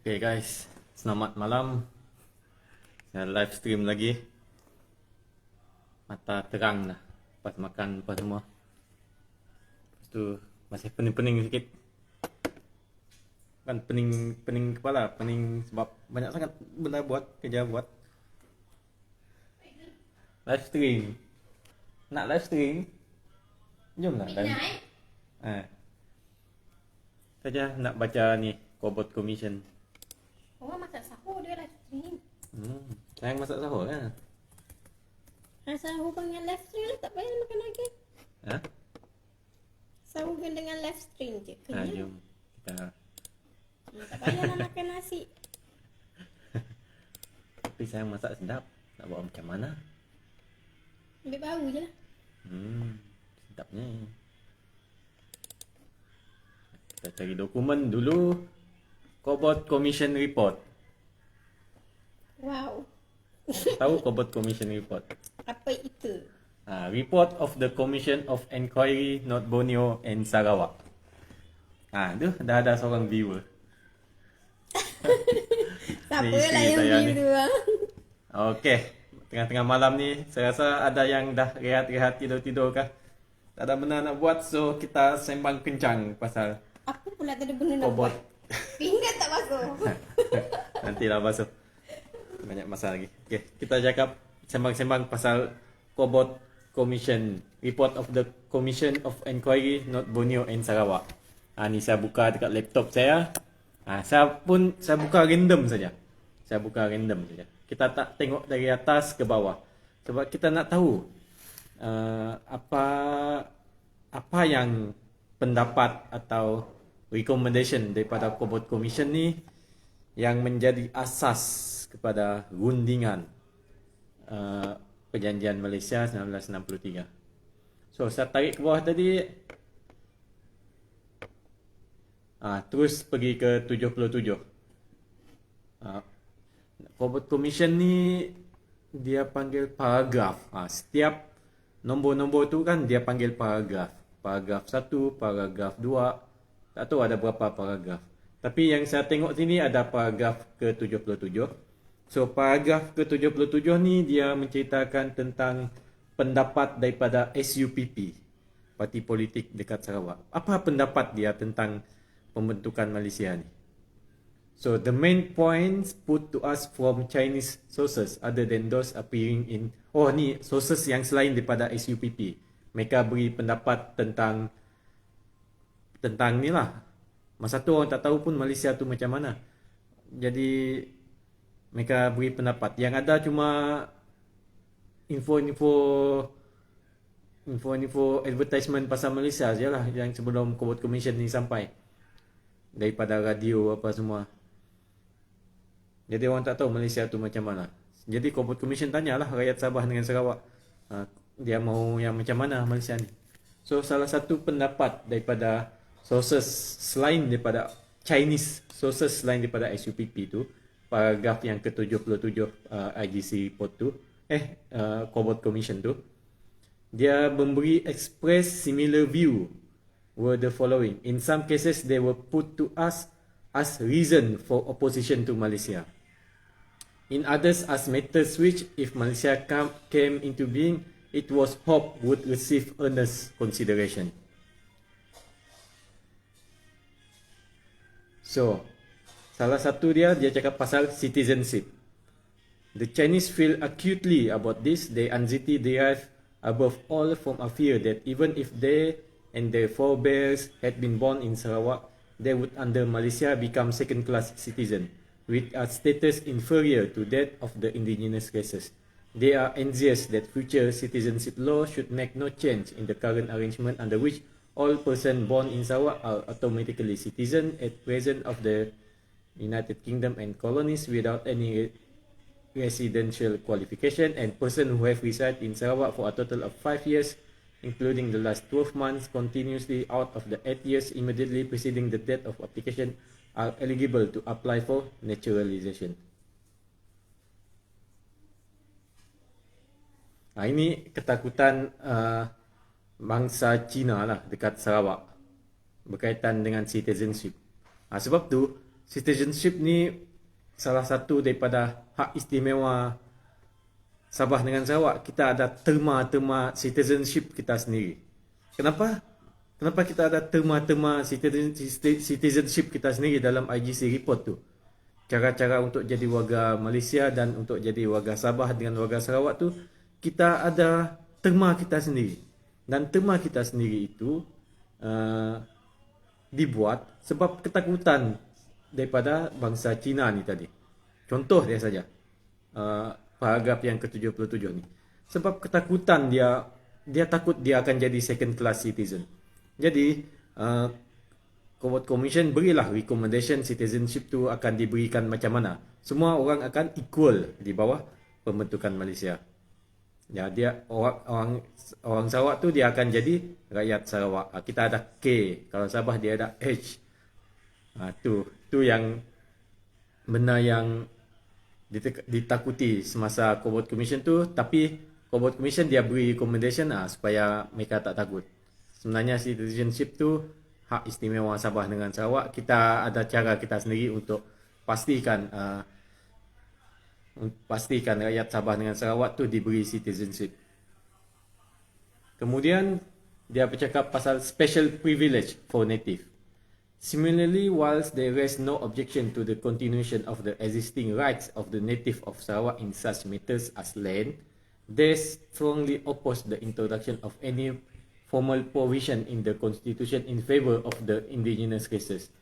Okay guys, selamat malam. Saya live stream lagi. Mata terang dah. Lepas makan apa semua. Lepas tu masih pening-pening sikit. Kan pening kepala, pening sebab banyak sangat benda buat, kerja buat. Live stream. Nak live stream? Jomlah live. Saja nak baca ni Cobot Commission. Orang masak sahur dia live stream. Sayang masak sahur kan? Sahur dengan live stream tak payah makan lagi. Ha? Sahur dengan live stream je. Ha, Kenyang. jom kita. Tak payah nak makan nasi. Tapi sayang masak sedap. Nak buat macam mana? Ambil bau je lah. Sedapnya. Kita cari dokumen dulu. Cobot Commission Report. Wow. Tahu Cobot Commission Report? Apa itu? Report of the Commission of Inquiry North Borneo and Sarawak. Tu dah ada seorang viewer. Siapa Ni lah isteri yang saya view ni. tu ah? Okey, tengah-tengah malam ni saya rasa ada yang dah rehat-rehat tidur-tidur kah? Tak ada benda nak buat, so kita sembang kencang pasal Aku pula tak ada benda nak Cobot. buat. Pinggan tak basuh. Nantilah basuh. Banyak masa lagi. Okey, kita cakap sembang-sembang pasal Cobot Commission, Report of the Commission of Inquiry North Borneo and Sarawak. Ni saya buka dekat laptop saya. Saya buka random saja. Saya buka random saja. Kita tak tengok dari atas ke bawah. Sebab kita nak tahu apa yang pendapat atau recommendation daripada Cobot Commission ni yang menjadi asas kepada rundingan Perjanjian Malaysia 1963. So saya tarik ke bawah tadi, terus pergi ke 77. Cobot Commission ni dia panggil paragraf. Setiap nombor-nombor tu kan dia panggil paragraf. Paragraf 1, paragraf 2. Tak tahu ada berapa paragraf. Tapi yang saya tengok sini ada paragraf ke-77. So paragraf ke-77 ni dia menceritakan tentang pendapat daripada SUPP, Parti Politik dekat Sarawak. Apa pendapat dia tentang pembentukan Malaysia ni? So the main points put to us from Chinese sources other than those appearing in ni sources yang selain daripada SUPP. Mereka beri pendapat tentang ni lah. Masa tu orang tak tahu pun Malaysia tu macam mana. Jadi mereka beri pendapat. Yang ada cuma info advertisement pasal Malaysia je lah yang sebelum Cobot Commission ni sampai. Daripada radio apa semua. Jadi orang tak tahu Malaysia tu macam mana. Jadi Cobot Commission tanyalah rakyat Sabah dengan Sarawak. Dia mau yang macam mana Malaysia ni. So salah satu pendapat daripada sources selain daripada Chinese sources selain daripada SUPP tu, paragraf yang ke-77 IGC report tu, Cobot Commission tu, dia memberi express similar view were the following. In some cases they were put to us as reason for opposition to Malaysia. In others as matters which, if Malaysia came into being, it was hoped would receive earnest consideration. So, salah satu dia cakap pasal citizenship. The Chinese feel acutely about this. Their anxiety derive above all from a fear that even if they and their forebears had been born in Sarawak, they would under Malaysia become second-class citizen, with a status inferior to that of the indigenous races. They are anxious that future citizenship law should make no change in the current arrangement under which all persons born in Sarawak are automatically citizens at present of the United Kingdom and colonies without any residential qualification, and persons who have resided in Sarawak for a total of 5 years, including the last 12 months continuously out of the 8 years immediately preceding the date of application, are eligible to apply for naturalization. Ini ketakutan bangsa Cina lah dekat Sarawak berkaitan dengan citizenship. Sebab tu citizenship ni salah satu daripada hak istimewa Sabah dengan Sarawak. Kita ada terma-terma citizenship kita sendiri. Kenapa? Kenapa kita ada terma-terma citizenship kita sendiri dalam IGC report tu? Cara-cara untuk jadi warga Malaysia dan untuk jadi warga Sabah dengan warga Sarawak tu, kita ada terma kita sendiri. Dan terma kita sendiri itu dibuat sebab ketakutan daripada bangsa Cina ni tadi. Contoh dia saja. Paragraf yang ke-77 ni. Sebab ketakutan dia takut dia akan jadi second class citizen. Jadi Commonwealth Commission berilah recommendation citizenship tu akan diberikan macam mana. Semua orang akan equal di bawah pembentukan Malaysia. Ya, dia orang Sarawak tu dia akan jadi rakyat Sarawak. Kita ada K, kalau Sabah dia ada H. Tu yang benda yang ditakuti semasa Commonwealth Commission tu, tapi Commonwealth Commission dia beri recommendation supaya mereka tak takut. Sebenarnya citizenship tu hak istimewa Sabah dengan Sarawak. Kita ada cara kita sendiri untuk pastikan rakyat Sabah dengan Sarawak tu diberi citizenship. Kemudian dia bercakap pasal special privilege for native. Similarly, whilst there is no objection to the continuation of the existing rights of the native of Sarawak in such matters as land, they strongly oppose the introduction of any formal provision in the Constitution in favour of the indigenous races.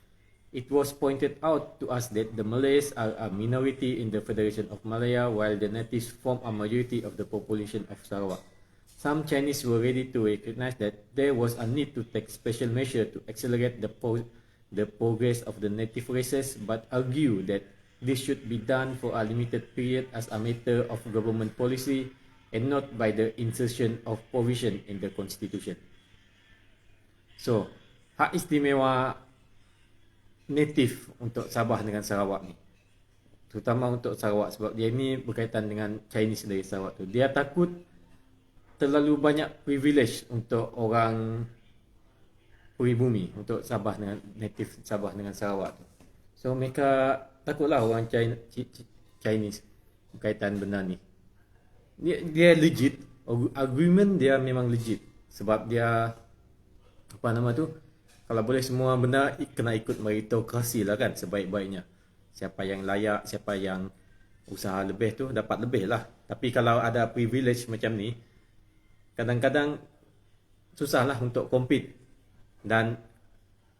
It was pointed out to us that the Malays are a minority in the Federation of Malaya, while the natives form a majority of the population of Sarawak. Some Chinese were ready to recognize that there was a need to take special measure to accelerate the progress of the native races, but argue that this should be done for a limited period as a matter of government policy and not by the insertion of provision in the Constitution. So, hak istimewa native untuk Sabah dengan Sarawak ni, terutama untuk Sarawak sebab dia ni berkaitan dengan Chinese dari Sarawak tu. Dia takut terlalu banyak privilege untuk orang pribumi, untuk Sabah dengan native Sabah dengan Sarawak tu. So mereka takutlah orang Chinese berkaitan benda ni. Dia legit, argument dia memang legit sebab dia apa nama tu, kalau boleh semua benda kena ikut meritokrasi lah kan, sebaik-baiknya. Siapa yang layak, siapa yang usaha lebih tu dapat lebih lah. Tapi kalau ada privilege macam ni, kadang-kadang susah lah untuk compete. Dan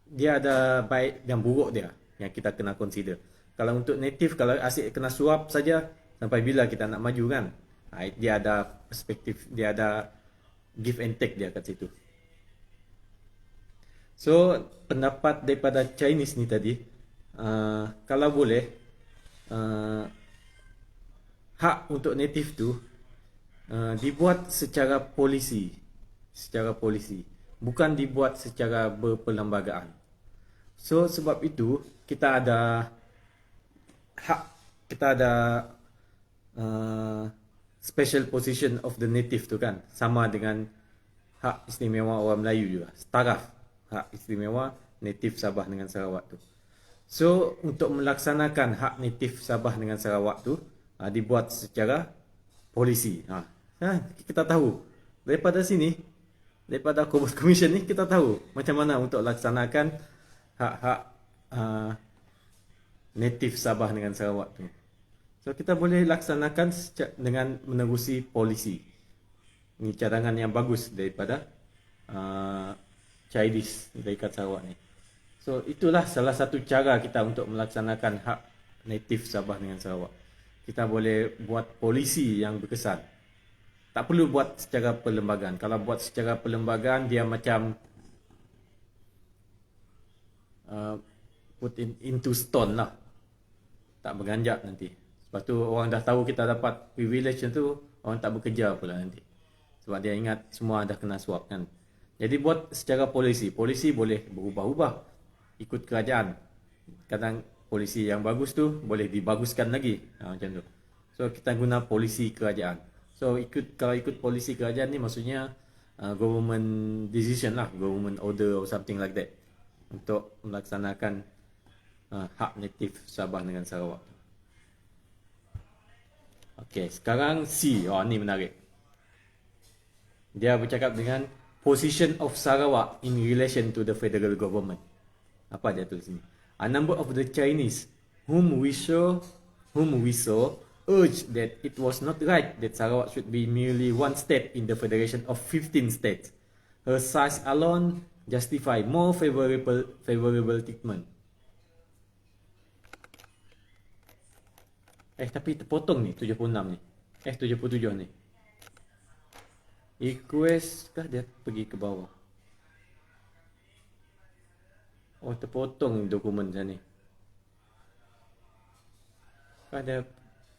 dia ada baik dan buruk dia yang kita kena consider. Kalau untuk native, kalau asyik kena suap saja, sampai bila kita nak maju kan? Dia ada perspektif, dia ada give and take dia kat situ. So, pendapat daripada Chinese ni tadi, kalau boleh, hak untuk native tu dibuat secara polisi, bukan dibuat secara berperlembagaan. So sebab itu kita ada hak, kita ada special position of the native tu kan, sama dengan hak istimewa orang Melayu juga, taraf hak istimewa native Sabah dengan Sarawak tu. So untuk melaksanakan hak native Sabah dengan Sarawak tu dibuat secara polisi. Kita tahu daripada sini, daripada Commonwealth Commission ni, kita tahu macam mana untuk laksanakan hak-hak native Sabah dengan Sarawak tu. So kita boleh laksanakan dengan menerusi polisi. Ini cadangan yang bagus daripada Chinese dekat Sarawak ni. So itulah salah satu cara kita untuk melaksanakan hak native Sabah dengan Sarawak. Kita boleh buat polisi yang berkesan. Tak perlu buat secara perlembagaan. Kalau buat secara perlembagaan, dia macam put into stone lah. Tak berganjak nanti. Lepas tu orang dah tahu kita dapat privilege tu, orang tak bekerja pula nanti. Sebab dia ingat semua dah kena suap kan. Jadi buat secara polisi. Polisi boleh berubah-ubah ikut kerajaan. Kadang polisi yang bagus tu boleh dibaguskan lagi. Macam tu. So kita guna polisi kerajaan. So kalau ikut polisi kerajaan ni maksudnya government decision lah, government order or something like that, untuk melaksanakan hak native Sabah dengan Sarawak. Okey, sekarang C. Ni menarik. Dia bercakap dengan position of Sarawak in relation to the federal government. Apa dia tulis ni? A number of the Chinese whom we saw urged that it was not right that Sarawak should be merely one state in the federation of 15 states. Her size alone justify more favorable treatment. Tapi terpotong ni 76 ni. 77 ni. Request kah dia pergi ke bawah? Terpotong dokumen sana ni. Kah dia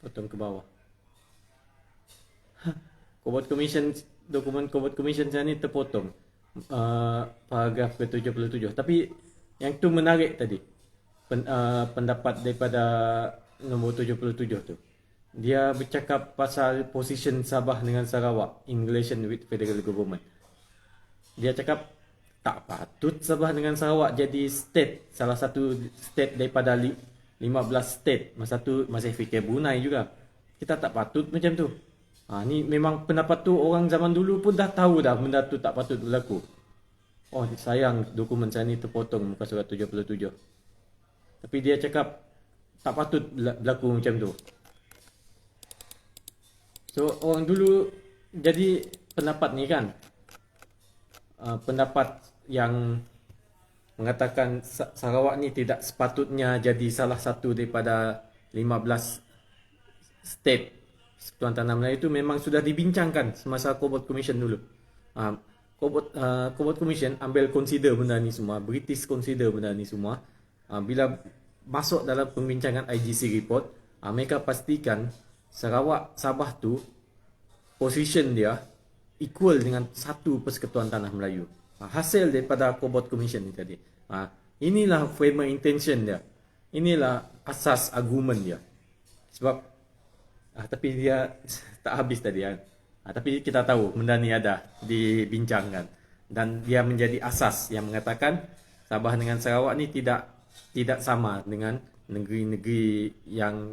potong ke bawah? Cobalt Commission, dokumen Cobalt Commission sana ni terpotong. Paragraf ke-77. Tapi yang tu menarik tadi. Pendapat daripada nombor 77 tu. Dia bercakap pasal position Sabah dengan Sarawak in relation with federal government. Dia cakap tak patut Sabah dengan Sarawak jadi state, salah satu state daripada 15 state. Masa tu masih fikir Brunei juga. Kita tak patut macam tu. Ni memang pendapat tu orang zaman dulu pun dah tahu dah benda tu tak patut berlaku. Sayang dokumen saya ni terpotong muka surat 77. Tapi dia cakap tak patut berlaku macam tu. So orang dulu jadi pendapat ni kan, pendapat yang mengatakan Sarawak ni tidak sepatutnya jadi salah satu daripada 15 state Persekutuan Tanah Melayu itu memang sudah dibincangkan semasa Cobalt Commission dulu. Cobalt Commission ambil consider benda ni semua, British consider benda ni semua. Bila masuk dalam pembincangan IGC report, mereka pastikan Sarawak, Sabah tu position dia equal dengan satu Persekutuan Tanah Melayu. Hasil daripada Cobalt Commission ni tadi. Inilah framer intention dia. Inilah asas argumen dia. Sebab tapi dia tak habis tadi kan. Tapi kita tahu benda ni ada dibincangkan dan dia menjadi asas yang mengatakan Sabah dengan Sarawak ni tidak sama dengan negeri-negeri yang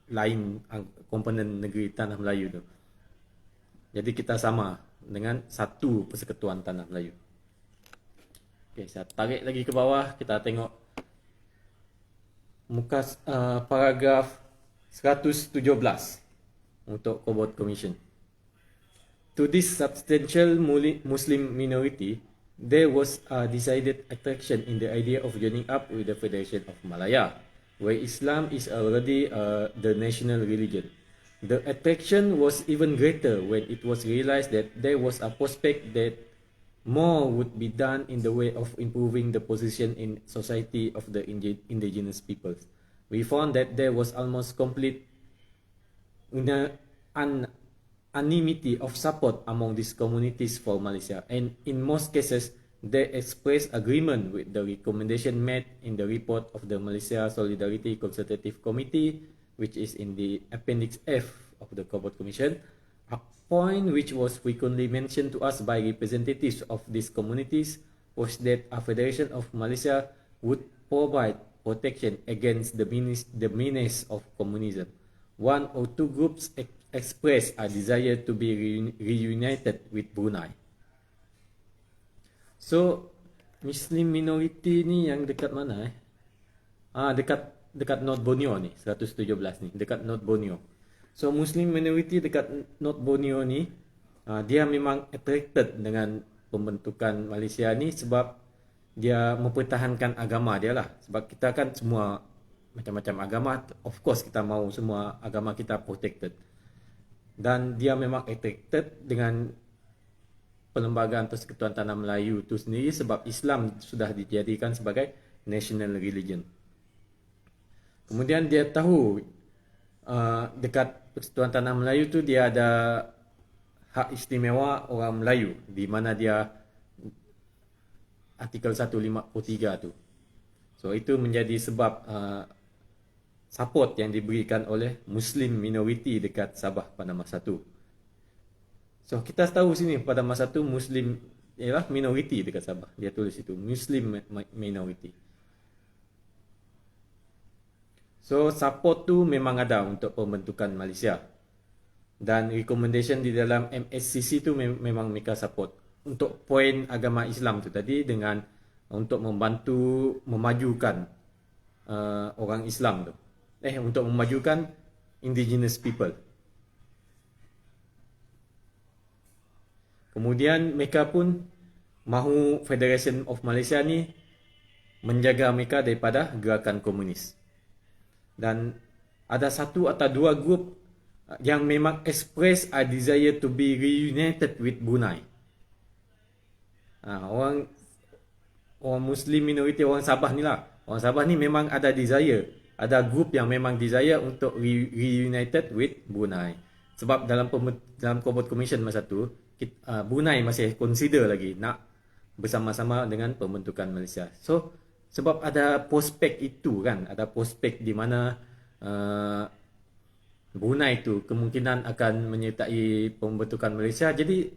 lain, komponen negeri Tanah Melayu tu. Jadi kita sama dengan satu Persekutuan Tanah Melayu. Okey, saya tarik lagi ke bawah, kita tengok muka paragraf 117 untuk Cobalt Commission. To this substantial Muslim minority, there was a decided attraction in the idea of joining up with the Federation of Malaya, where Islam is already the national religion. The attraction was even greater when it was realized that there was a prospect that more would be done in the way of improving the position in society of the indigenous peoples. We found that there was almost complete unanimity of support among these communities for Malaysia, and in most cases, they expressed agreement with the recommendation made in the report of the Malaysia Solidarity Consultative Committee, which is in the Appendix F of the Cobalt Commission. A point which was frequently mentioned to us by representatives of these communities was that a Federation of Malaysia would provide protection against the menace of communism. One or two groups expressed a desire to be reunited with Brunei. So, Muslim minority ni yang dekat mana dekat North Borneo ni, 117 ni, dekat North Borneo. So, Muslim minority dekat North Borneo ni, dia memang attracted dengan pembentukan Malaysia ni sebab dia mempertahankan agama dia lah. Sebab kita kan semua macam-macam agama, of course kita mahu semua agama kita protected. Dan dia memang attracted dengan Perlembagaan Persekutuan Tanah Melayu itu sendiri sebab Islam sudah dijadikan sebagai national religion. Kemudian dia tahu dekat Persekutuan Tanah Melayu tu dia ada hak istimewa orang Melayu, di mana dia artikel 153 tu. So itu menjadi sebab support yang diberikan oleh Muslim minority dekat Sabah pada masa tu. So kita tahu sini pada masa tu Muslim ialah minority dekat Sabah. Dia tulis itu Muslim minority. So support tu memang ada untuk pembentukan Malaysia. Dan recommendation di dalam MSCC tu memang mereka support. Untuk poin agama Islam tu tadi dengan untuk membantu memajukan orang Islam tu. Untuk memajukan indigenous people. Kemudian mereka pun mahu Federation of Malaysia ni menjaga mereka daripada gerakan komunis. Dan ada satu atau dua grup yang memang express a desire to be reunited with Brunei. Orang Muslim minoriti, orang Sabah ni lah. Orang Sabah ni memang ada desire. Ada grup yang memang desire untuk reunited with Brunei. Sebab dalam Cobalt Commission masa tu, Brunei masih consider lagi nak bersama-sama dengan pembentukan Malaysia. So, sebab ada prospek itu kan, ada prospek di mana Brunei itu kemungkinan akan menyertai pembentukan Malaysia. Jadi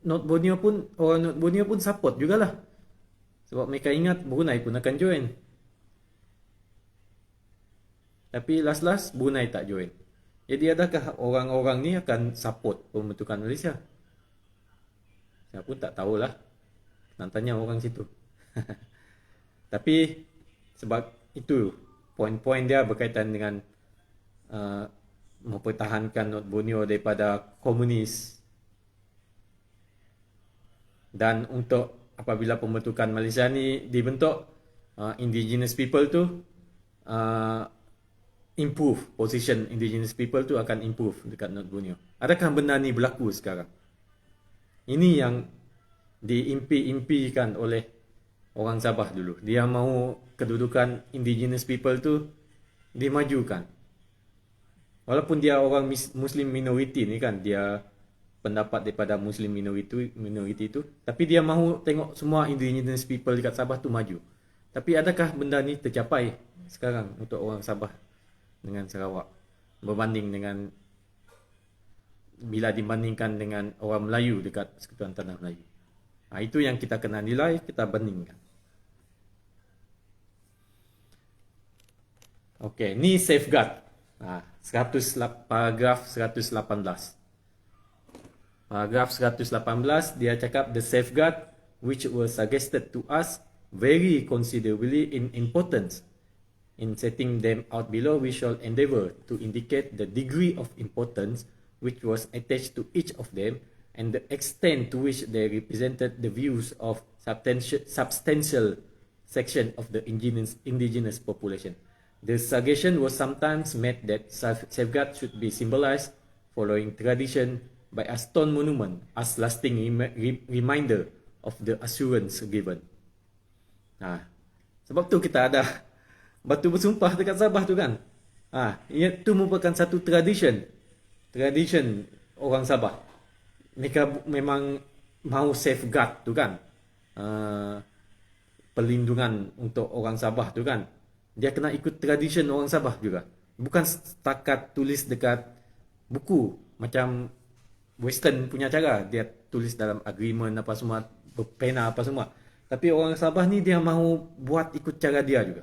North Borneo pun, orang North Borneo pun support jugalah. Sebab mereka ingat Brunei pun akan join. Tapi last Brunei tak join. Jadi adakah orang-orang ni akan support pembentukan Malaysia? Saya pun tak tahulah. Nak tanya orang situ. Tapi sebab itu poin-poin dia berkaitan dengan mempertahankan North Borneo daripada komunis. Dan untuk apabila pembentukan Malaysia ni dibentuk, indigenous people tu improve, position indigenous people tu akan improve dekat North Borneo. Adakah benda ni berlaku sekarang? Ini yang diimpi-impikan oleh orang Sabah dulu. Dia mahu kedudukan indigenous people tu dimajukan. Walaupun dia orang Muslim minority ni kan, dia pendapat daripada Muslim minority tu, tapi dia mahu tengok semua indigenous people dekat Sabah tu maju. Tapi adakah benda ni tercapai sekarang untuk orang Sabah dengan Sarawak berbanding dengan bila dibandingkan dengan orang Melayu dekat Persekutuan Tanah Melayu? Itu yang kita kena nilai, kita bandingkan. Okey, ni safeguard. Paragraf 118. Paragraf 118 dia cakap the safeguard which were suggested to us vary considerably in importance. In setting them out below, we shall endeavour to indicate the degree of importance which was attached to each of them and the extent to which they represented the views of substantial section of the indigenous population. The suggestion was sometimes made that safeguard should be symbolized following tradition by a stone monument as lasting reminder of the assurance given. Sebab tu kita ada batu bersumpah dekat Sabah tu kan. Itu merupakan satu tradition orang Sabah. Mereka memang mahu safeguard tu kan. Perlindungan untuk orang Sabah tu kan. Dia kena ikut tradition orang Sabah juga. Bukan setakat tulis dekat buku macam Western punya cara. Dia tulis dalam agreement apa semua, berpena apa semua. Tapi orang Sabah ni dia mahu buat ikut cara dia juga.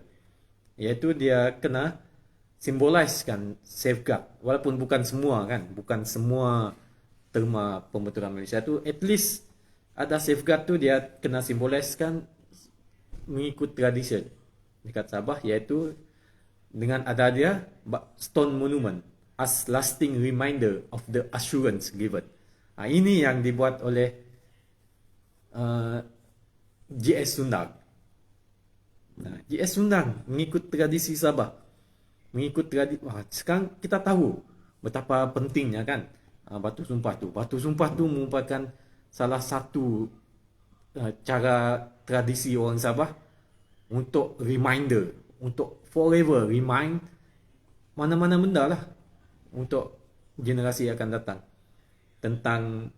Iaitu dia kena symbolizekan safeguard. Walaupun bukan semua kan. Bukan semua terma pembentukan Malaysia tu. At least ada safeguard tu dia kena symbolizekan mengikut tradition dekat Sabah, iaitu dengan ada dia stone monument as lasting reminder of the assurance given. Ini yang dibuat oleh JS Sundang. JS Sundang mengikut tradisi Sabah. Mengikut tradisi. Sekarang kita tahu betapa pentingnya kan batu sumpah tu. Batu sumpah tu merupakan salah satu cara tradisi orang Sabah untuk reminder, untuk forever remind mana-mana benda lah untuk generasi akan datang tentang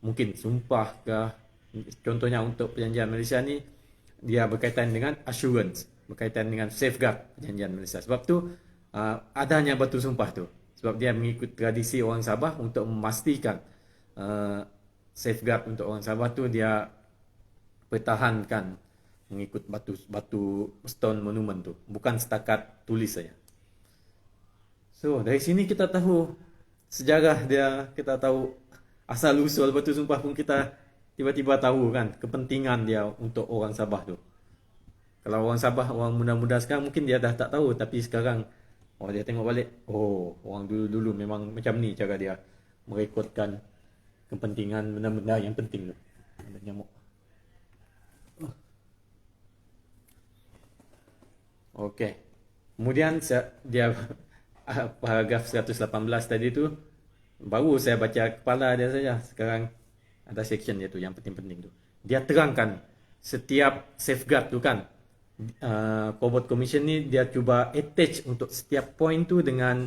mungkin sumpah ke. Contohnya untuk perjanjian Malaysia ni dia berkaitan dengan assurance, berkaitan dengan safeguard perjanjian Malaysia. Sebab tu adanya batu sumpah tu, sebab dia mengikut tradisi orang Sabah untuk memastikan safeguard untuk orang Sabah tu dia pertahankan mengikut batu stone monument tu, bukan setakat tulis saja. So dari sini kita tahu sejarah dia, kita tahu asal usul Batu Sumpah pun kita tiba-tiba tahu kan kepentingan dia untuk orang Sabah tu. Kalau orang Sabah, orang muda-muda sekarang mungkin dia dah tak tahu, tapi sekarang dia tengok balik, orang dulu-dulu memang macam ni cara dia merekodkan kepentingan benda-benda yang penting tu. Ada nyamuk. Okey. Kemudian dia paragraf 118 tadi tu baru saya baca kepala dia saja. Sekarang ada section dia tu yang penting-penting tu. Dia terangkan setiap safeguard tu kan. Cobalt Commission ni dia cuba attach untuk setiap point tu dengan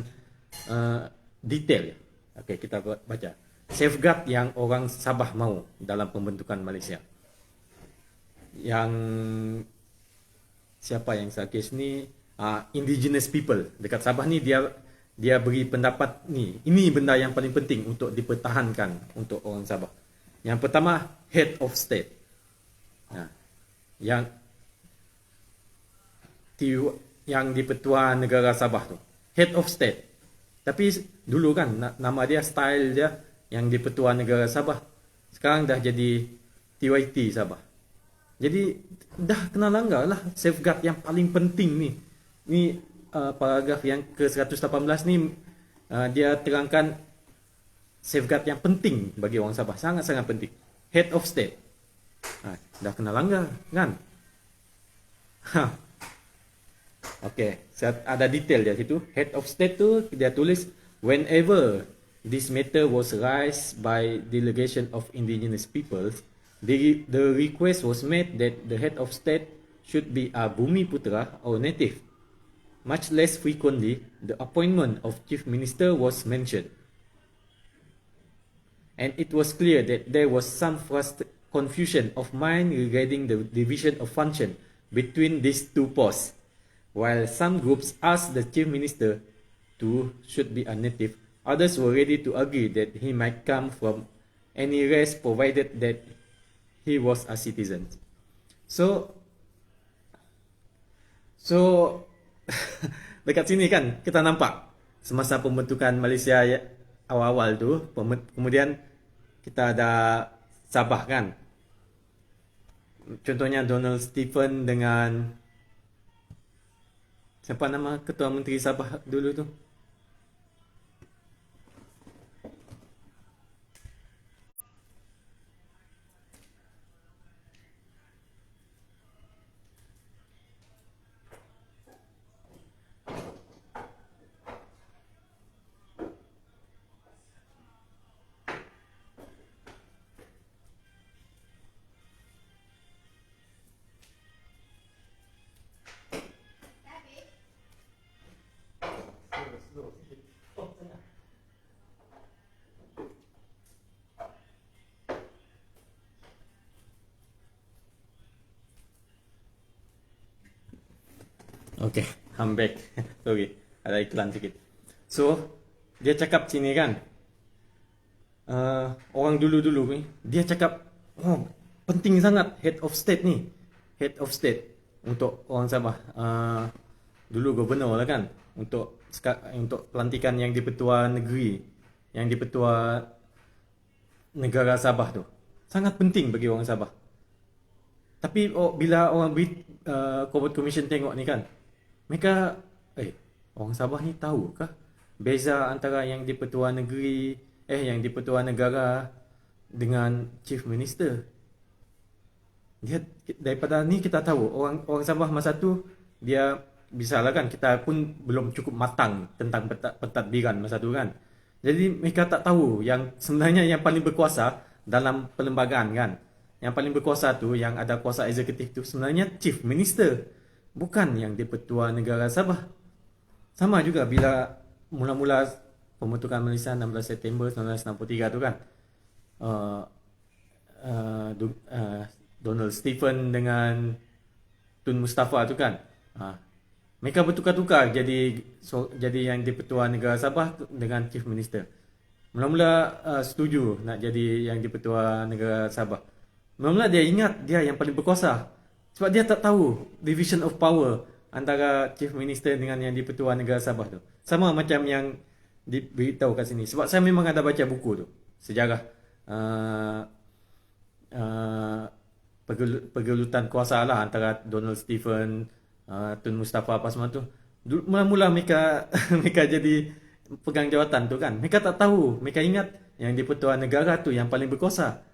detail. Okey, kita baca. Safeguard yang orang Sabah mau dalam pembentukan Malaysia. Yang siapa yang sakis ni? Indigenous people dekat Sabah ni dia beri pendapat ni. Ini benda yang paling penting untuk dipertahankan untuk orang Sabah. Yang pertama, head of state. Yang di Pertuan Negara Sabah tu. Head of state. Tapi dulu kan nama dia, style dia yang di Pertuan Negara Sabah. Sekarang dah jadi TYT Sabah. Jadi dah kena langgar lah safeguard yang paling penting ni. Ni paragraf yang ke-118 ni dia terangkan safeguard yang penting bagi orang Sabah. Sangat-sangat penting. Head of state. Dah kena langgar kan? Okey, ada detail dia situ. Head of state tu dia tulis, whenever this matter was raised by delegation of indigenous peoples, the request was made that the head of state should be a Bumi Putra or native. Much less frequently, the appointment of chief minister was mentioned. And it was clear that there was some confusion of mind regarding the division of function between these two posts. While some groups asked the chief minister should be a native, others were ready to agree that he might come from any race provided that he was a citizen. So dekat sini kan kita nampak semasa pembentukan Malaysia awal-awal tu, kemudian kita ada Sabah kan. Contohnya Donald Stephen dengan siapa nama Ketua Menteri Sabah dulu tu? Okay, I'm back. Sorry, ada iklan sikit. So, dia cakap sini kan, orang dulu-dulu ni, dia cakap, penting sangat head of state ni. Head of state untuk orang Sabah. Dulu gubernur lah kan, untuk pelantikan yang di Pertua Negeri, yang di Pertua Negara Sabah tu. Sangat penting bagi orang Sabah. Tapi bila orang Cobalt Commission tengok ni kan, mereka, orang Sabah ni tahukah beza antara yang di Pertua Negeri, yang di Pertua Negara dengan Chief Minister? Daripada ni kita tahu orang Sabah masa tu dia bisalah kan, kita pun belum cukup matang tentang pentadbiran masa tu kan. Jadi mereka tak tahu yang sebenarnya yang paling berkuasa dalam perlembagaan kan. Yang paling berkuasa tu, yang ada kuasa eksekutif tu sebenarnya Chief Minister, bukan yang di Pertua Negara Sabah. Sama juga bila mula-mula pembentukan Malaysia 16 September 1963 tu kan. Donald Stephen dengan Tun Mustafa tu kan. Mereka bertukar-tukar jadi yang di Pertua Negara Sabah dengan Chief Minister. Mula-mula setuju nak jadi yang di Pertua Negara Sabah. Mula-mula dia ingat dia yang paling berkuasa. Sebab dia tak tahu division of power antara Chief Minister dengan yang di-Pertuan Negara Sabah tu. Sama macam yang diberitahu kat sini. Sebab saya memang ada baca buku tu, sejarah pergelutan kuasa lah antara Donald Stephen, Tun Mustafa apa semua tu. Mula-mula mereka mereka jadi pegang jawatan tu kan. Mereka tak tahu, mereka ingat yang di-Pertuan Negara tu yang paling berkuasa.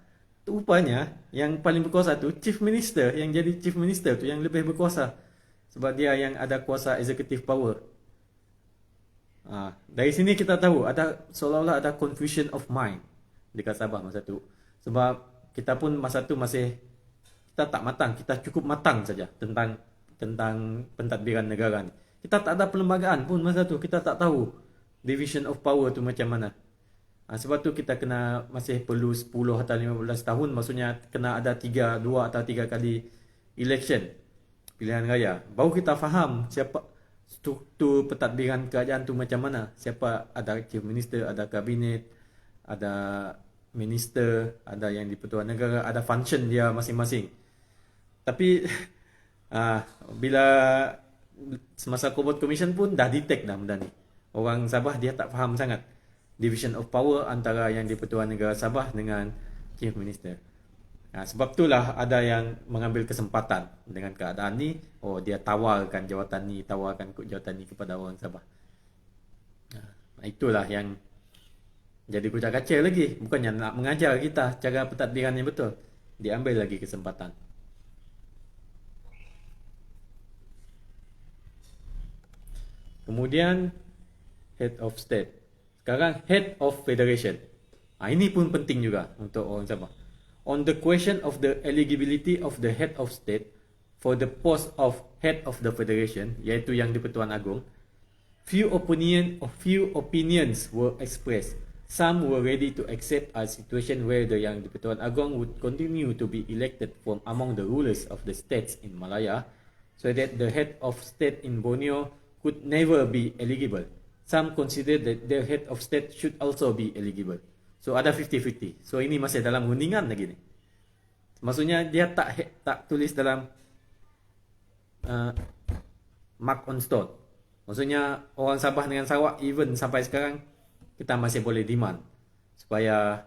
Rupanya yang paling berkuasa tu Chief Minister, yang jadi Chief Minister tu yang lebih berkuasa. Sebab dia yang ada kuasa executive power. Dari sini kita tahu ada seolah-olah ada confusion of mind dekat Sabah masa tu. Sebab kita pun masa tu masih, kita tak matang, kita cukup matang saja tentang pentadbiran negara ni. Kita tak ada perlembagaan pun masa tu, kita tak tahu division of power tu macam mana. Sebab tu kita kena masih perlu 10 atau 15 tahun, maksudnya kena ada 2 atau 3 kali election, pilihan raya. Baru kita faham siapa struktur pentadbiran kerajaan tu macam mana. Siapa ada Chief Minister, ada kabinet, ada minister, ada yang di-Pertuan Negara, ada function dia masing-masing. Tapi bila semasa Cobalt Commission pun dah detect dah benda ni. Orang Sabah dia tak faham sangat division of power antara yang di-Pertuan Negara Sabah dengan Chief Minister. Sebab itulah ada yang mengambil kesempatan dengan keadaan ni. Dia tawarkan jawatan ni, tawarkan jawatan ni kepada orang Sabah. Itulah yang jadi kucak kacir lagi. Bukannya nak mengajar kita cara pentadbiran yang betul, diambil lagi kesempatan. Kemudian Head of State. Sekarang Head of Federation. Ini pun penting juga untuk orang Sabah. On the question of the eligibility of the Head of State for the post of Head of the Federation, iaitu yang di-Pertuan Agong, few opinions were expressed. Some were ready to accept a situation where the Yang di-Pertuan Agong would continue to be elected from among the rulers of the states in Malaya, so that the Head of State in Borneo could never be eligible. Some consider that their Head of State should also be eligible. So ada 50-50. So ini masih dalam rundingan lagi ni. Maksudnya dia tak tulis dalam mark on stone. Maksudnya orang Sabah dengan Sarawak, even sampai sekarang kita masih boleh demand supaya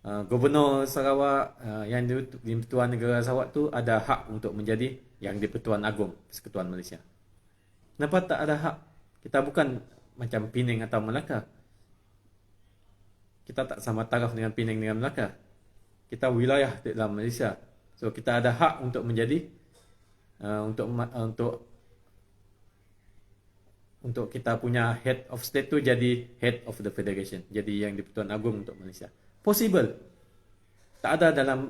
Gubernur Sarawak yang di-Pertuan Negara Sarawak tu ada hak untuk menjadi yang di-Pertuan Agong Persekutuan Malaysia. Kenapa tak ada hak? Kita bukan macam Penang atau Melaka. Kita tak sama taraf dengan Penang dengan Melaka. Kita wilayah dalam Malaysia. So kita ada hak untuk menjadi untuk kita punya Head of State tu jadi Head of the Federation, jadi yang di-Pertuan Agong untuk Malaysia. Possible. Tak ada dalam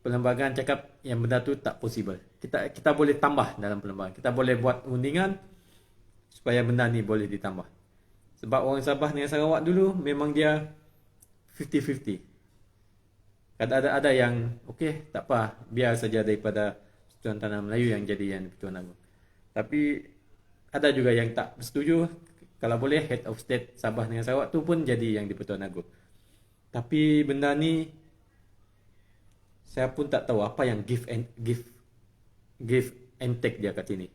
perlembagaan cakap yang benda tu tak possible. Kita boleh tambah dalam perlembagaan. Kita boleh buat undingan supaya benda ni boleh ditambah. Sebab orang Sabah dengan Sarawak dulu memang dia 50-50. Ada yang okey, tak apa, biar saja daripada Persekutuan Tanah Melayu yang jadi yang di-Pertuan Agong. Tapi ada juga yang tak bersetuju, kalau boleh Head of State Sabah dengan Sarawak tu pun jadi yang di-Pertuan Agong. Tapi benda ni saya pun tak tahu apa yang give and take dia kat sini.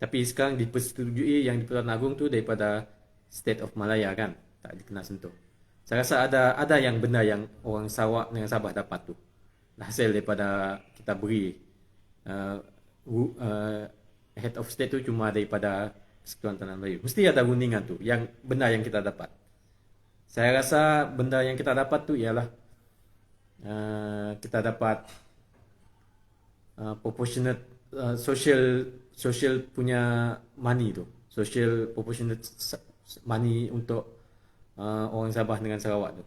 Tapi sekarang dipersetujui yang di-Pertuan Agong tu daripada State of Malaya kan, tak dikena sentuh. Saya rasa ada yang benda yang orang Sarawak dengan Sabah dapat tu, hasil daripada kita beri Head of State tu cuma daripada Persekutuan Tanah Melayu. Mesti ada rundingan tu, yang benda yang kita dapat. Saya rasa benda yang kita dapat tu ialah kita dapat proportionate social punya money tu, social proportionate money untuk orang Sabah dengan Sarawak tu.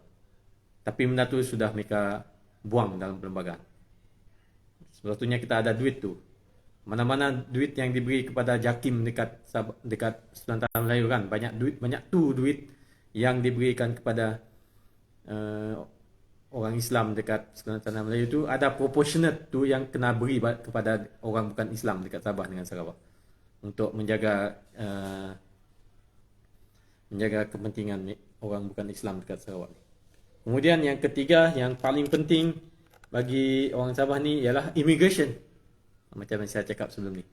Tapi benda tu sudah mereka buang dalam perlembagaan. Sebetulnya kita ada duit tu. Mana-mana duit yang diberi kepada JAKIM dekat Persekutuan Tanah Melayu kan, banyak duit yang diberikan kepada orang Islam dekat Persekutuan Tanah Melayu tu, ada proportionate tu yang kena beri kepada orang bukan Islam dekat Sabah dengan Sarawak untuk menjaga kepentingan orang bukan Islam dekat Sarawak. Kemudian yang ketiga, yang paling penting bagi orang Sabah ni ialah immigration. Macam yang saya cakap sebelum ni.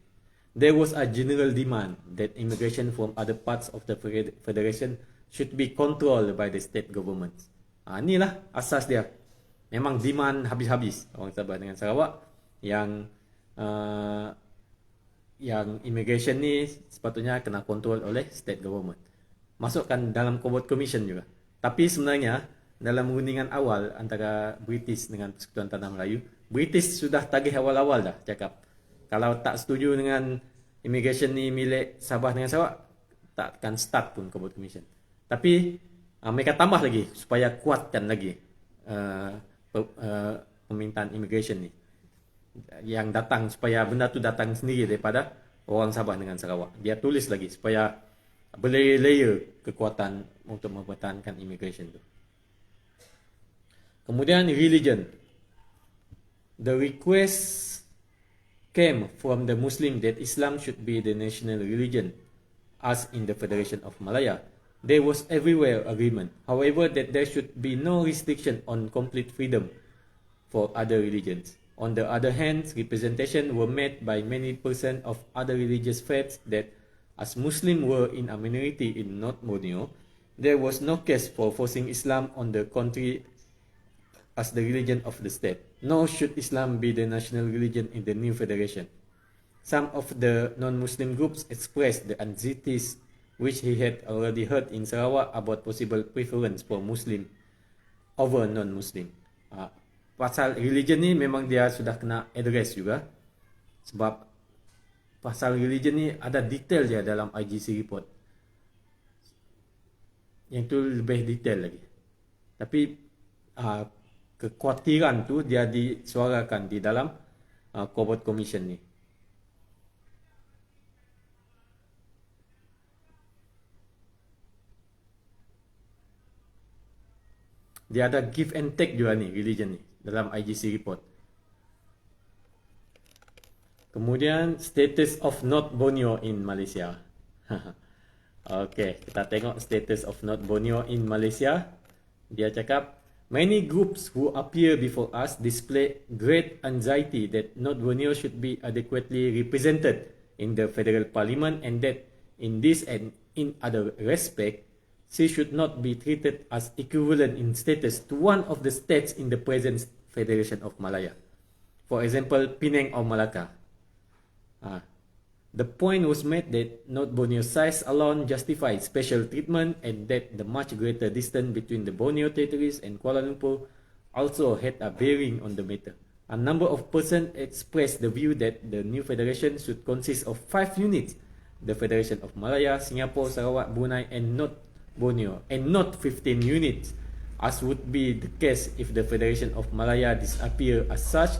There was a general demand that immigration from other parts of the federation should be controlled by the state governments. Inilah asas dia. Memang demand habis-habis orang Sabah dengan Sarawak yang immigration ni sepatutnya kena kontrol oleh state government. Masukkan dalam Cobalt Commission juga. Tapi sebenarnya dalam rundingan awal antara British dengan Persekutuan Tanah Melayu, British sudah tagih awal-awal dah cakap kalau tak setuju dengan immigration ni milik Sabah dengan Sarawak, tak akan start pun Cobalt Commission. Tapi mereka tambah lagi supaya kuatkan lagi permintaan immigration ni yang datang, supaya benda tu datang sendiri daripada orang Sabah dengan Sarawak. Dia tulis lagi supaya berlayer-layer kekuatan untuk mempertahankan immigration tu. Kemudian religion. The request came from the Muslim that Islam should be the national religion, as in the Federation of Malaya. There was everywhere agreement, however, that there should be no restriction on complete freedom for other religions. On the other hand, representation were made by many persons of other religious faiths that, as Muslims were in a minority in North Borneo, there was no case for forcing Islam on the country as the religion of the state, nor should Islam be the national religion in the new federation. Some of the non-Muslim groups expressed the anxieties which he had already heard in Sarawak about possible preference for Muslim over non-Muslim. Pasal religion ni memang dia sudah kena address juga, sebab pasal religion ni ada detail dia dalam IGC report. Yang tu lebih detail lagi. Tapi kekhawatiran tu dia disuarakan di dalam Cobalt Commission ni. Dia ada give and take juga ni religion ni dalam IGC report. Kemudian status of North Borneo in Malaysia. Okey, kita tengok status of North Borneo in Malaysia. Dia cakap, many groups who appear before us display great anxiety that North Borneo should be adequately represented in the federal parliament, and that in this and in other respect, she should not be treated as equivalent in status to one of the states in the present Federation of Malaya. For example, Penang or Malacca. The point was made that North Borneo's size alone justified special treatment, and that the much greater distance between the Borneo territories and Kuala Lumpur also had a bearing on the matter. A number of persons expressed the view that the new federation should consist of 5 units, the Federation of Malaya, Singapore, Sarawak, Brunei and North Borneo, and not 15 units, as would be the case if the Federation of Malaya disappeared as such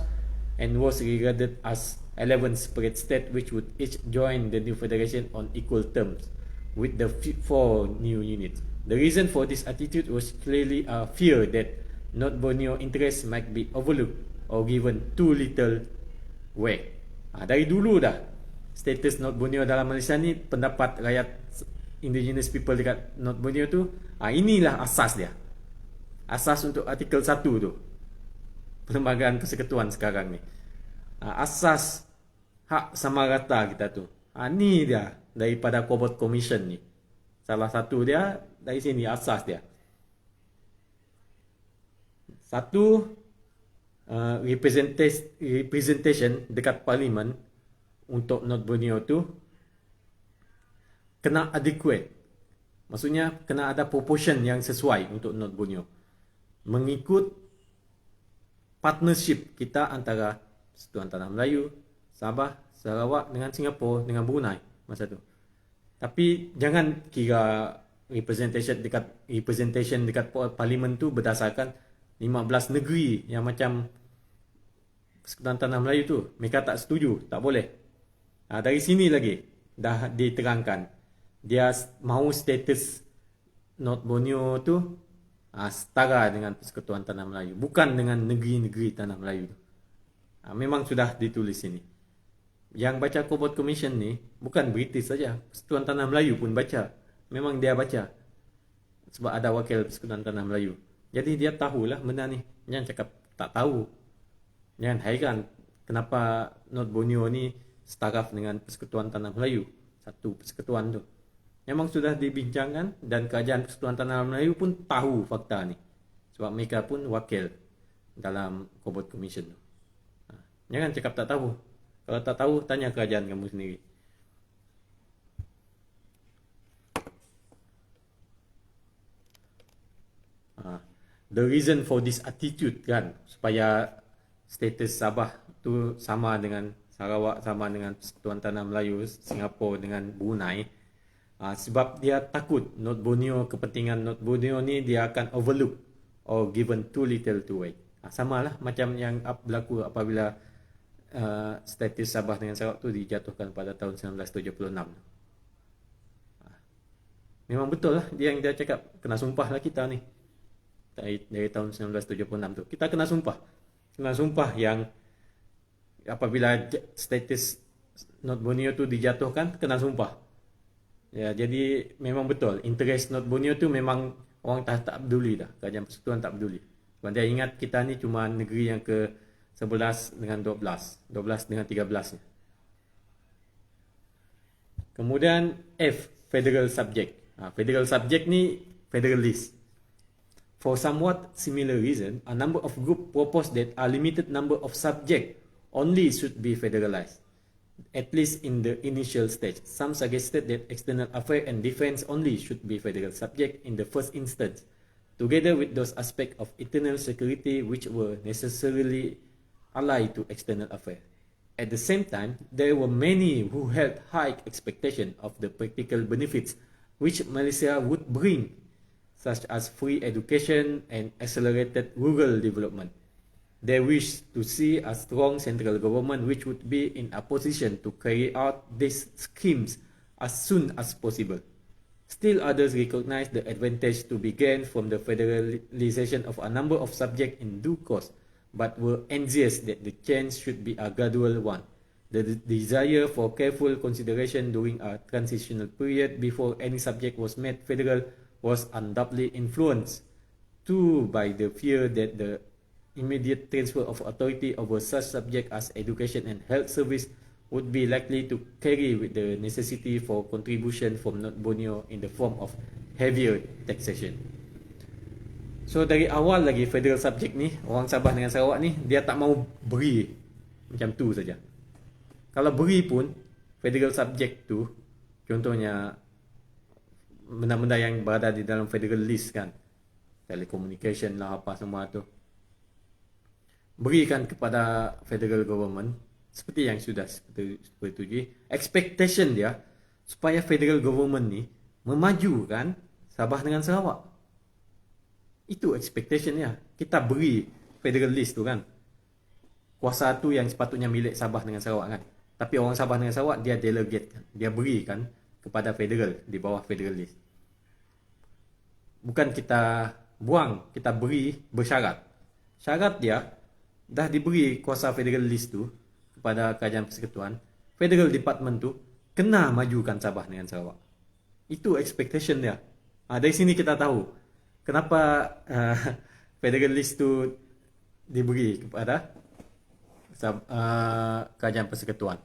and was regarded as 11 separate states which would each join the new federation on equal terms with the 4 new units. The reason for this attitude was clearly a fear that North Borneo interests might be overlooked or given too little weight. Dari dulu dah status North Borneo dalam Malaysia ni, pendapat rakyat indigenous people dekat North Borneo tu, inilah asas dia. Asas untuk artikel 1 tu, Perlembagaan Persekutuan sekarang ni. Asas hak sama rata kita tu. Ni dia daripada Cobalt Commission ni. Salah satu dia dari sini asas dia. Satu, representation dekat parlimen untuk North Borneo tu kena adequate. Maksudnya kena ada proportion yang sesuai untuk North Borneo, mengikut partnership kita antara Persekutuan Tanah Melayu, Sabah, Sarawak dengan Singapura dengan Brunei masa tu. Tapi jangan kira representation dekat parlimen tu berdasarkan 15 negeri yang macam Persekutuan Tanah Melayu tu. Mereka tak setuju, tak boleh. Dari sini lagi dah diterangkan dia mahu status North Borneo tu setara dengan Persekutuan Tanah Melayu, bukan dengan negeri-negeri Tanah Melayu tu. Memang sudah ditulis sini. Yang baca Cobalt Commission ni bukan British saja, Persekutuan Tanah Melayu pun baca. Memang dia baca sebab ada wakil Persekutuan Tanah Melayu. Jadi dia tahulah benda ni. Jangan cakap tak tahu. Jangan hairan kenapa North Borneo ni setaraf dengan Persekutuan Tanah Melayu, satu persekutuan tu. Memang sudah dibincangkan dan kerajaan Persekutuan Tanah Melayu pun tahu fakta ni. Sebab mereka pun wakil dalam Cobalt Commission tu. Jangan cakap tak tahu. Kalau tak tahu, tanya kerajaan kamu sendiri. The reason for this attitude kan, supaya status Sabah tu sama dengan Sarawak, sama dengan Persekutuan Tanah Melayu, Singapura dengan Brunei. Sebab dia takut North Borneo, kepentingan North Borneo ni dia akan overlook or given too little to weight. Samalah macam yang berlaku apabila status Sabah dengan Sarawak tu dijatuhkan pada tahun 1976. Memang betul lah dia yang dia cakap, kena sumpah lah kita ni. Dari tahun 1976 tu kita kena sumpah yang apabila status North Borneo tu dijatuhkan, kena sumpah. Ya, jadi memang betul interest North Borneo tu memang orang tak peduli dah, kerajaan persekutuan tak peduli. Sebab dia ingat kita ni cuma negeri yang ke 11 dengan 12 dengan 13 ni. Kemudian F, federal subject. Federal subject ni federalist. For somewhat similar reason, a number of groups propose that a limited number of subjects only should be federalized, at least in the initial stage. Some suggested that external affairs and defense only should be federal subject in the first instance, together with those aspects of internal security which were necessarily allied to external affairs. At the same time, there were many who held high expectations of the practical benefits which Malaysia would bring, such as free education and accelerated rural development. They wish to see a strong central government which would be in a position to carry out these schemes as soon as possible. Still others recognize the advantage to be gained from the federalization of a number of subjects in due course, but were anxious that the change should be a gradual one. The desire for careful consideration during a transitional period before any subject was made federal was undoubtedly influenced too by the fear that the immediate transfer of authority over such subjects as education and health service would be likely to carry with the necessity for contribution from North Borneo in the form of heavier taxation. So dari awal lagi federal subject ni, orang Sabah dengan Sarawak ni, dia tak mau beri macam tu saja. Kalau beri pun federal subject tu, contohnya benda-benda yang berada di dalam federal list kan, telecommunication lah apa semua tu, berikan kepada federal government seperti yang sudah disetujui. Expectation dia supaya federal government ni memajukan Sabah dengan Sarawak. Itu expectation dia. Kita beri federal list tu kan, kuasa tu yang sepatutnya milik Sabah dengan Sarawak kan, tapi orang Sabah dengan Sarawak dia delegate kan, dia berikan kepada federal di bawah federal list. Bukan kita buang, kita beri bersyarat. Syarat dia dah diberi kuasa federal list tu kepada kerajaan persekutuan, federal department tu kena majukan Sabah dengan Sarawak. Itu expectation dia. Dari sini kita tahu kenapa federal list tu diberi kepada kerajaan persekutuan.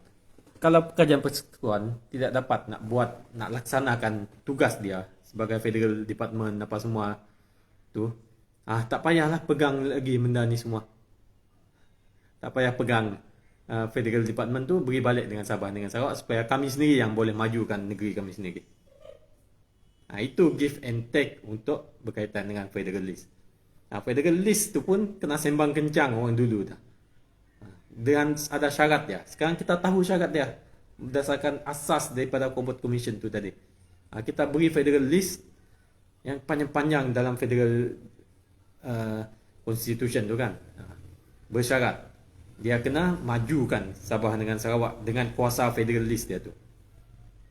Kalau kerajaan persekutuan tidak dapat nak laksanakan tugas dia sebagai federal department apa semua tu, tak payahlah pegang lagi benda ni semua. Tak payah pegang federal department tu, beri balik dengan Sabah dengan Sarawak supaya kami sendiri yang boleh majukan negeri kami sendiri. Itu give and take untuk berkaitan dengan federal list. Federal list tu pun kena sembang kencang orang dulu dah. Dan ada syarat dia. Sekarang kita tahu syarat dia berdasarkan asas daripada Cobalt Commission tu tadi. Kita beri federal list yang panjang-panjang dalam federal constitution tu kan. Bersyarat dia kena majukan Sabah dengan Sarawak dengan kuasa federal list dia tu.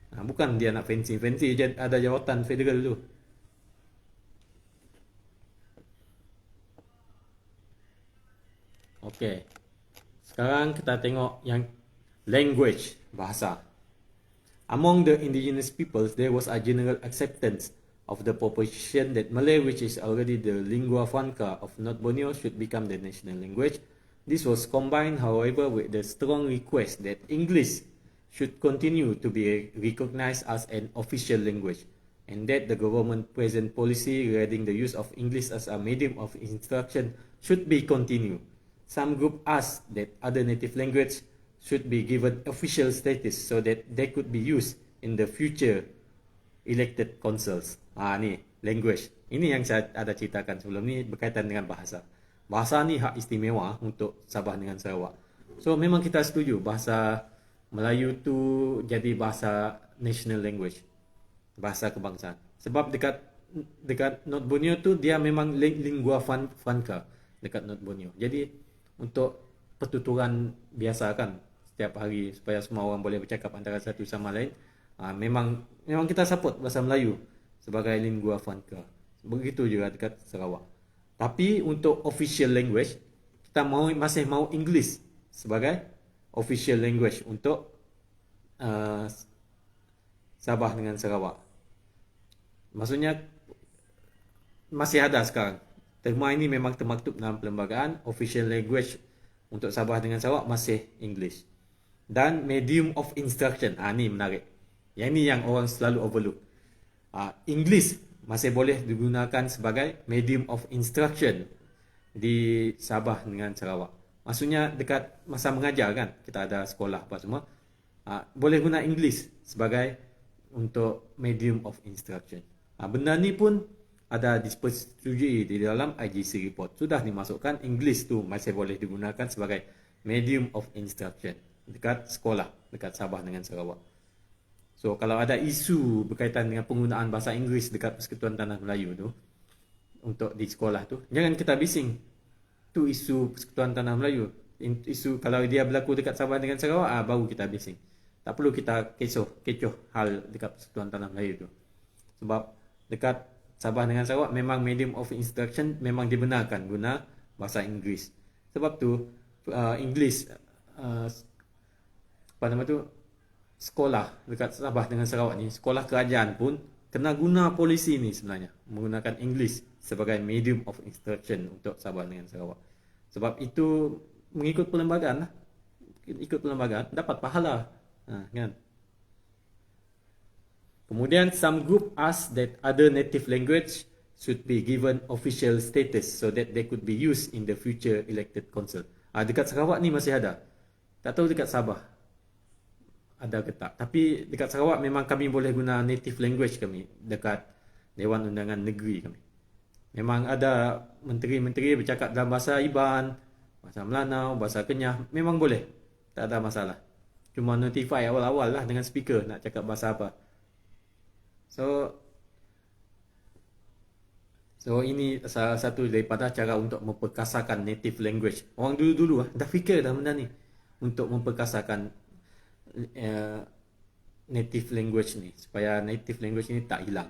Bukan dia nak fancy-fancy je ada jawatan federal tu. Okey. Sekarang kita tengok yang language, bahasa. Among the indigenous peoples, there was a general acceptance of the proposition that Malay, which is already the lingua franca of North Borneo, should become the national language. This was combined, however, with the strong request that English should continue to be recognized as an official language, and that the government present policy regarding the use of English as a medium of instruction should be continued. Some group asked that other native language should be given official status so that they could be used in the future elected councils. Ni language. Ini yang saya ada ceritakan sebelum ni berkaitan dengan bahasa. Bahasa ni hak istimewa untuk Sabah dengan Sarawak. So memang kita setuju bahasa Melayu tu jadi bahasa national language, bahasa kebangsaan. Sebab dekat North Borneo tu dia memang lingua franca dekat North Borneo. Jadi untuk pertuturan biasa kan setiap hari supaya semua orang boleh bercakap antara satu sama lain, memang kita support bahasa Melayu sebagai lingua franca. Begitu juga dekat Sarawak. Tapi untuk official language, kita masih mau English sebagai official language untuk Sabah dengan Sarawak. Maksudnya masih ada sekarang. Terma ini memang termaktub dalam perlembagaan. Official language untuk Sabah dengan Sarawak masih English. Dan medium of instruction. Ni menarik. Yang ni yang orang selalu overlook. English masih boleh digunakan sebagai medium of instruction di Sabah dengan Sarawak. Maksudnya dekat masa mengajar kan, kita ada sekolah apa semua, boleh guna English sebagai untuk medium of instruction. Benda ni pun ada disetujui di dalam IGC report. Sudah dimasukkan English tu masih boleh digunakan sebagai medium of instruction dekat sekolah, dekat Sabah dengan Sarawak. So kalau ada isu berkaitan dengan penggunaan bahasa Inggeris dekat Persekutuan Tanah Melayu tu untuk di sekolah tu, jangan kita bising. Tu isu Persekutuan Tanah Melayu. Isu kalau dia berlaku dekat Sabah dengan Sarawak, baru kita bising. Tak perlu kita kecoh hal dekat Persekutuan Tanah Melayu tu. Sebab dekat Sabah dengan Sarawak memang medium of instruction memang dibenarkan guna bahasa Inggeris. Sebab tu English sekolah dekat Sabah dengan Sarawak ni, sekolah kerajaan pun kena guna polisi ni sebenarnya, menggunakan English sebagai medium of instruction untuk Sabah dengan Sarawak. Sebab itu mengikut perlembagaan lah. Ikut perlembagaan dapat pahala. Kan? Kemudian some group asked that other native language should be given official status so that they could be used in the future elected council. Dekat Sarawak ni masih ada. Tak tahu dekat Sabah ada ke tak. Tapi dekat Sarawak memang kami boleh guna native language kami dekat Dewan Undangan Negeri kami. Memang ada menteri-menteri bercakap dalam bahasa Iban, bahasa Melanau, bahasa Kenyah. Memang boleh. Tak ada masalah. Cuma notify awal-awal lah dengan speaker nak cakap bahasa apa. So ini salah satu daripada cara untuk memperkasakan native language. Orang dulu-dulu dah fikir dah benda ni untuk memperkasakan native language ni, supaya native language ni tak hilang,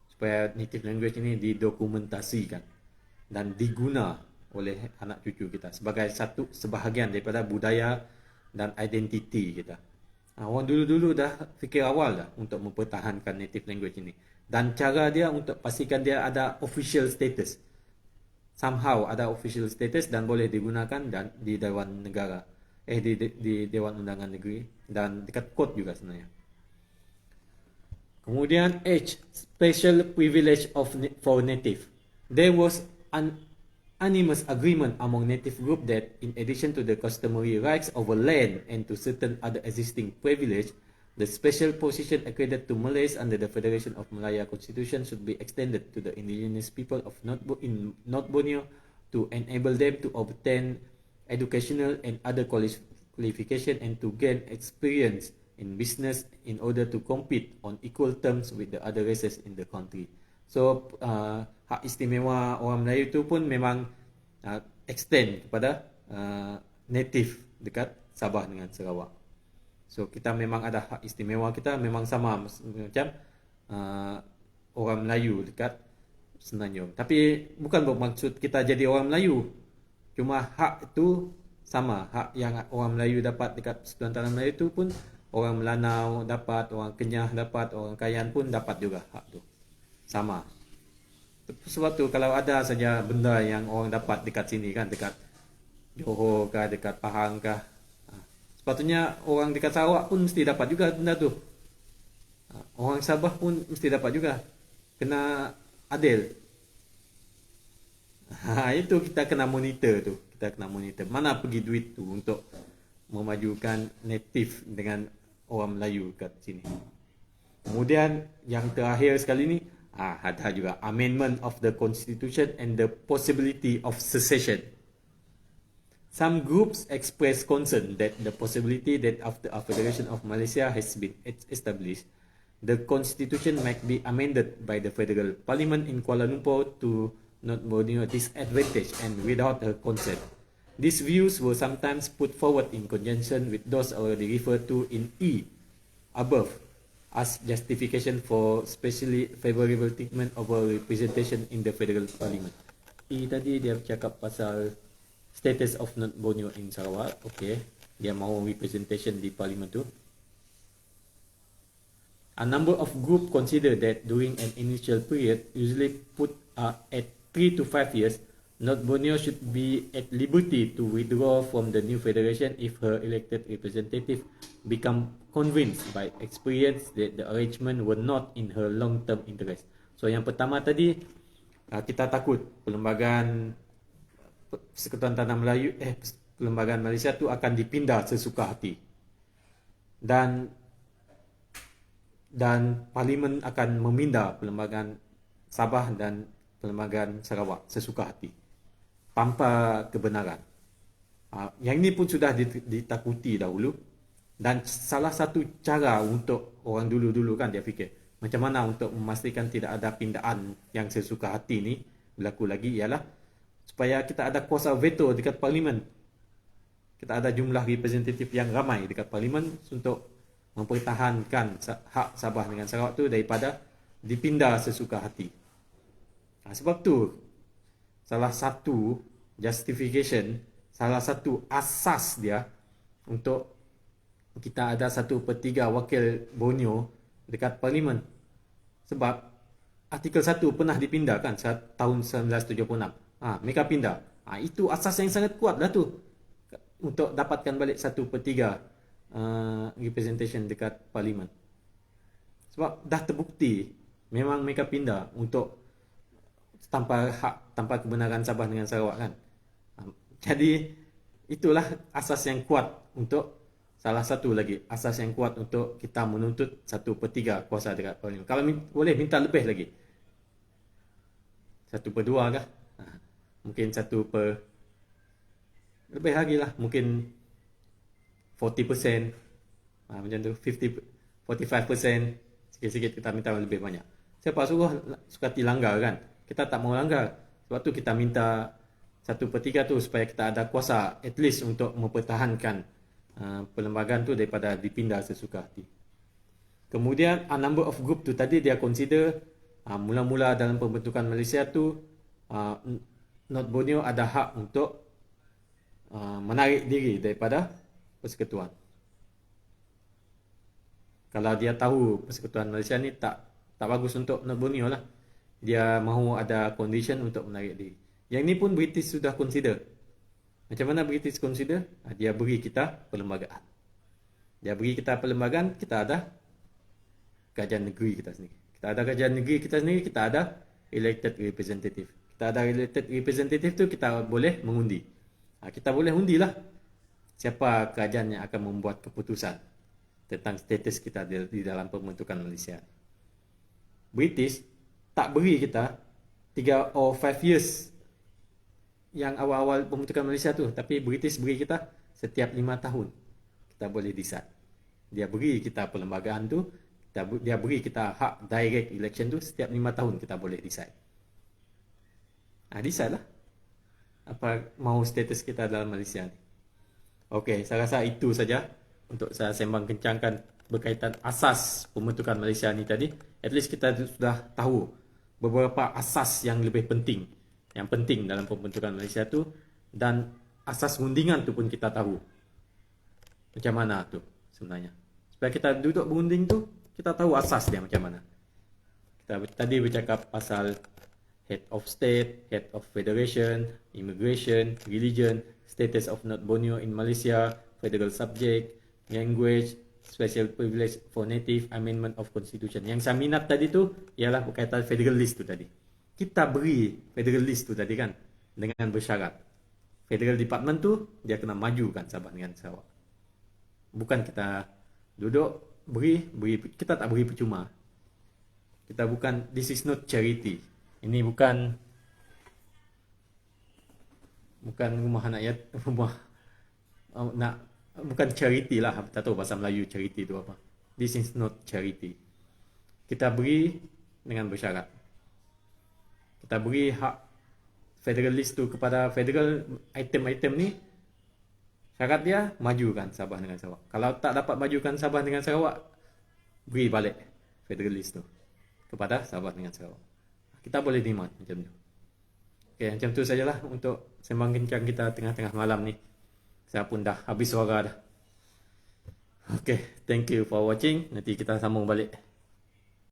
supaya native language ni didokumentasikan dan diguna oleh anak cucu kita sebagai satu sebahagian daripada budaya dan identiti kita. Orang dulu-dulu dah fikir awal dah untuk mempertahankan native language ini, dan cara dia untuk pastikan dia ada official status, somehow ada official status dan boleh digunakan dan di Dewan Negara, di Dewan Undangan Negeri dan dekat court juga sebenarnya. Kemudian H, special privilege for native. There was an unanimous agreement among native group that in addition to the customary rights over land and to certain other existing privilege, the special position accredited to Malays under the Federation of Malaya Constitution should be extended to the indigenous people of North Borneo to enable them to obtain educational and other qualification and to gain experience in business in order to compete on equal terms with the other races in the country. So hak istimewa orang Melayu tu pun memang extend kepada native dekat Sabah dengan Sarawak. So kita memang ada hak istimewa, kita memang sama macam orang Melayu dekat Semenanjung. Tapi bukan bermaksud kita jadi orang Melayu. Cuma hak itu sama, hak yang orang Melayu dapat dekat Persekutuan Tanah Melayu itu pun orang Melanau dapat, orang Kenyah dapat, orang Kayan pun dapat juga hak tu. Sama. Sebab tu kalau ada saja benda yang orang dapat dekat sini kan, dekat Johor kah, dekat Pahang kah. Sepatutnya orang dekat Sarawak pun mesti dapat juga benda tu. Orang Sabah pun mesti dapat juga. Kena adil. Itu kita kena monitor tu. Kita kena monitor mana pergi duit tu untuk memajukan native dengan orang Melayu kat sini. Kemudian yang terakhir sekali ni, ada juga amendment of the constitution and the possibility of secession. Some groups express concern that the possibility that after a federation of Malaysia has been established, the constitution might be amended by the federal parliament in Kuala Lumpur to not Borneo disadvantage and without her consent. These views were sometimes put forward in conjunction with those already referred to in E above as justification for specially favorable treatment of representation in the federal parliament. E tadi dia cakap pasal status of North Borneo in Sarawak. Okay, dia mahu representation di parlimen tu. A number of groups consider that during an initial period, usually put at 3 to 5 years, North Borneo should be at liberty to withdraw from the new federation if her elected representative become convinced by experience that the arrangement were not in her long-term interest. So yang pertama tadi, kita takut Perlembagaan Persekutuan Tanah Melayu, Perlembagaan Malaysia tu akan dipindah sesuka hati. Dan Parlimen akan memindah Perlembagaan Sabah dan Perlembagaan Sarawak sesuka hati tanpa kebenaran. Yang ini pun sudah ditakuti dahulu, dan salah satu cara untuk orang dulu-dulu kan dia fikir macam mana untuk memastikan tidak ada pindaan yang sesuka hati ni berlaku lagi ialah supaya kita ada kuasa veto dekat parlimen. Kita ada jumlah representatif yang ramai dekat parlimen untuk mempertahankan hak Sabah dengan Sarawak tu daripada dipindah sesuka hati. Sebab tu salah satu justification, salah satu asas dia untuk kita ada 1/3 wakil Borneo dekat parlimen. Sebab artikel 1 pernah dipindahkan tahun 1976. Mereka pindah. Itu asas yang sangat kuat lah tu untuk dapatkan balik 1/3 representation dekat parlimen. Sebab dah terbukti memang mereka pindah untuk tanpa hak, tanpa kebenaran Sabah dengan Sarawak kan. Jadi itulah asas yang kuat untuk, salah satu lagi asas yang kuat untuk kita menuntut 1/3 kuasa dekat parlimen. Kalau boleh minta lebih lagi, 1/2 kah? Mungkin 1 lebih lagi lah, mungkin 40%, macam tu, 45%, sikit-sikit kita minta lebih banyak. Siapa suka dilanggar kan? Kita tak mau langgar. Sebab tu kita minta 1/3 tu supaya kita ada kuasa at least untuk mempertahankan perlembagaan tu daripada dipindah sesuka hati. Kemudian a number of group tu tadi dia consider mula-mula dalam pembentukan Malaysia tu North Borneo ada hak untuk menarik diri daripada persekutuan. Kalau dia tahu persekutuan Malaysia ni tak bagus untuk North Borneo lah, dia mahu ada condition untuk menarik diri. Yang ni pun British sudah consider. Macam mana British consider? Dia beri kita perlembagaan. Dia beri kita perlembagaan, kita ada kerajaan negeri kita sendiri. Kita ada kerajaan negeri kita sendiri, kita ada elected representative. Kita ada elected representative tu kita boleh mengundi. Kita boleh undilah siapa kerajaan yang akan membuat keputusan tentang status kita di dalam pembentukan Malaysia. British tak beri kita 3 or 5 years yang awal-awal pembentukan Malaysia tu, tapi British beri kita setiap 5 tahun kita boleh decide. Dia beri kita perlembagaan tu, dia beri kita hak direct election tu, setiap 5 tahun kita boleh decide. Decide lah apa mau status kita dalam Malaysia ni. Okey, saya rasa itu saja untuk saya sembang kencangkan berkaitan asas pembentukan Malaysia ni tadi. At least kita sudah tahu beberapa asas yang lebih penting, yang penting dalam pembentukan Malaysia tu, dan asas rundingan tu pun kita tahu macam mana tu sebenarnya. Supaya kita duduk berunding tu, kita tahu asas dia macam mana. Kita tadi bercakap pasal head of state, head of federation, immigration, religion, status of North Borneo in Malaysia, federal subject, language, special privilege for native, amendment of constitution. Yang saya minat tadi tu ialah berkaitan federal list tu tadi. Kita beri federal list tu tadi kan dengan bersyarat. Federal department tu dia kena majukan Sabah dengan Sarawak. Bukan kita duduk beri, kita tak beri percuma. Kita bukan, this is not charity. Ini bukan rumah anak rumah bukan charity lah. Tak tahu bahasa Melayu charity tu apa. This is not charity. Kita beri dengan bersyarat. Kita beri hak federal list tu kepada federal item-item ni. Syarat dia majukan Sabah dengan Sarawak. Kalau tak dapat majukan Sabah dengan Sarawak, beri balik federal list tu kepada Sabah dengan Sarawak. Kita boleh demand macam tu. Okay, macam tu sajalah untuk sembang bincang kita tengah-tengah malam ni. Saya pun dah habis suara dah. Okay, thank you for watching. Nanti kita sambung balik.